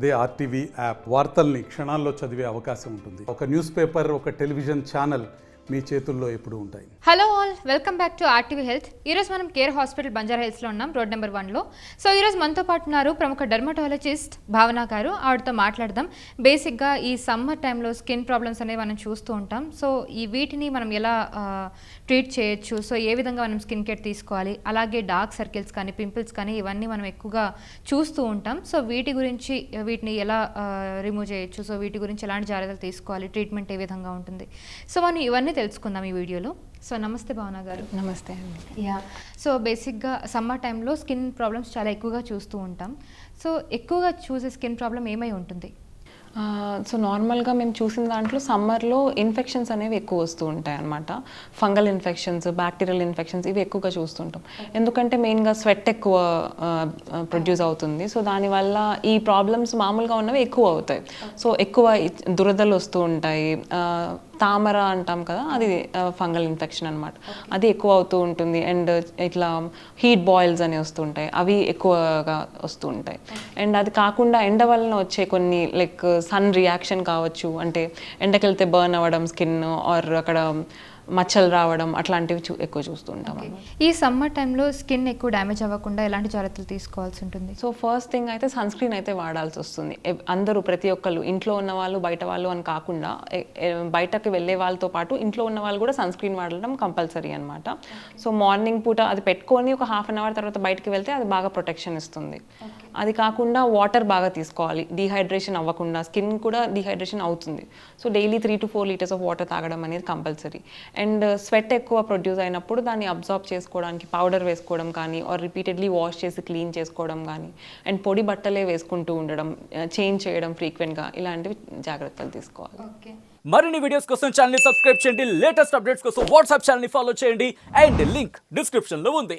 అదే RTV app వార్తల్ని క్షణాల్లో చదివే అవకాశం ఉంటుంది. ఒక న్యూస్ పేపర్, ఒక టెలివిజన్ ఛానల్ మీ చేతుల్లో ఎప్పుడూ ఉంటాయి. Hello all, welcome back to RTV health. ఈరోజు మనం కేర్ హాస్పిటల్ బంజారా హిల్స్లో ఉన్నాం, రోడ్ నెంబర్ 1లో. సో ఈరోజు మనతో పాటు ఉన్నారు ప్రముఖ డెర్మటాలజిస్ట్ భావన గారు. ఆవిడతో మాట్లాడదాం. బేసిక్గా ఈ సమ్మర్ టైంలో స్కిన్ ప్రాబ్లమ్స్ అనేవి మనం చూస్తూ ఉంటాం. సో వీటిని మనం ఎలా ట్రీట్ చేయొచ్చు, సో ఏ విధంగా మనం స్కిన్ కేర్ తీసుకోవాలి, అలాగే డార్క్ సర్కిల్స్ కానీ పింపుల్స్ కానీ ఇవన్నీ మనం ఎక్కువగా చూస్తూ ఉంటాం. సో వీటిని ఎలా రిమూవ్ చేయొచ్చు, సో వీటి గురించి ఎలాంటి జాగ్రత్తలు తీసుకోవాలి, ట్రీట్మెంట్ ఏ విధంగా ఉంటుంది, సో మనం ఇవన్నీ తెలుసుకుందాం ఈ వీడియోలో. సో నమస్తే భావన గారు. నమస్తే అండి. సో బేసిక్గా సమ్మర్ టైంలో స్కిన్ ప్రాబ్లమ్స్ చాలా ఎక్కువగా చూస్తూ ఉంటాం. సో ఎక్కువగా చూసే స్కిన్ ప్రాబ్లం ఏమై ఉంటుంది? సో నార్మల్గా మేము చూసిన దాంట్లో సమ్మర్లో ఇన్ఫెక్షన్స్ అనేవి ఎక్కువ వస్తూ ఉంటాయి అన్నమాట. ఫంగల్ ఇన్ఫెక్షన్స్, బ్యాక్టీరియల్ ఇన్ఫెక్షన్స్ ఇవి ఎక్కువగా చూస్తుంటాం. ఎందుకంటే మెయిన్గా స్వెట్ ఎక్కువ ప్రొడ్యూస్ అవుతుంది. సో దానివల్ల ఈ ప్రాబ్లమ్స్ మామూలుగా ఉన్నవి ఎక్కువ అవుతాయి. సో ఎక్కువ దురదలు వస్తూ ఉంటాయి. తామర అంటాం కదా, అది ఫంగల్ ఇన్ఫెక్షన్ అనమాట. అది ఎక్కువ అవుతూ ఉంటుంది. అండ్ ఇట్లా హీట్ బాయిల్స్ అని వస్తుంటాయి, అవి ఎక్కువగా వస్తూ ఉంటాయి. అండ్ అది కాకుండా ఎండ వలన వచ్చే కొన్ని లైక్ సన్ రియాక్షన్ కావచ్చు, అంటే ఎండకెళ్తే బర్న్ అవ్వడం స్కిన్, ఆర్ అక్కడ మచ్చలు రావడం, అట్లాంటివి ఎక్కువ చూస్తూ ఉంటాం. ఈ సమ్మర్ టైంలో స్కిన్ ఎక్కువ డ్యామేజ్ అవ్వకుండా ఎలాంటి జాగ్రత్తలు తీసుకోవాల్సి ఉంటుంది? సో ఫస్ట్ థింగ్ అయితే సన్ స్క్రీన్ అయితే వాడాల్సి వస్తుంది. అందరూ ప్రతి ఒక్కళ్ళు, ఇంట్లో ఉన్న వాళ్ళు బయట వాళ్ళు అని కాకుండా బయటకు వెళ్ళే వాళ్ళతో పాటు ఇంట్లో ఉన్న వాళ్ళు కూడా సన్ స్క్రీన్ వాడడం కంపల్సరీ అనమాట. సో మార్నింగ్ పూట అది పెట్టుకొని ఒక హాఫ్ అన్ అవర్ తర్వాత బయటకు వెళ్తే అది బాగా ప్రొటెక్షన్ ఇస్తుంది. అది కాకుండా వాటర్ బాగా తీసుకోవాలి, డీహైడ్రేషన్ అవ్వకుండా. స్కిన్ కూడా డీహైడ్రేషన్ అవుతుంది. So daily 3 to 4 liters of water తాగడం అనేది కంపల్సరీ. అండ్ స్వెట్ ఎక్కువ ప్రొడ్యూస్ అయినప్పుడు దాన్ని అబ్జార్బ్ చేసుకోవడానికి పౌడర్ వేసుకోవడం కానీ, ఆర్ రిపీటెడ్లీ వాష్ చేసి క్లీన్ చేసుకోవడం కానీ, అండ్ పొడి బట్టలే వేసుకుంటూ ఉండడం, చేంజ్ చేయడం ఫ్రీక్వెంట్గా, ఇలాంటివి జాగ్రత్తలు తీసుకోవాలి. మరిన్ని వీడియోస్ కోసం ఛానల్ ని సబ్స్క్రైబ్ చేయండి. లేటెస్ట్ అప్డేట్స్ కోసం వాట్సాప్ ఛానల్ ని ఫాలో చేయండి. అండ్ లింక్ డిస్క్రిప్షన్ లో ఉంది.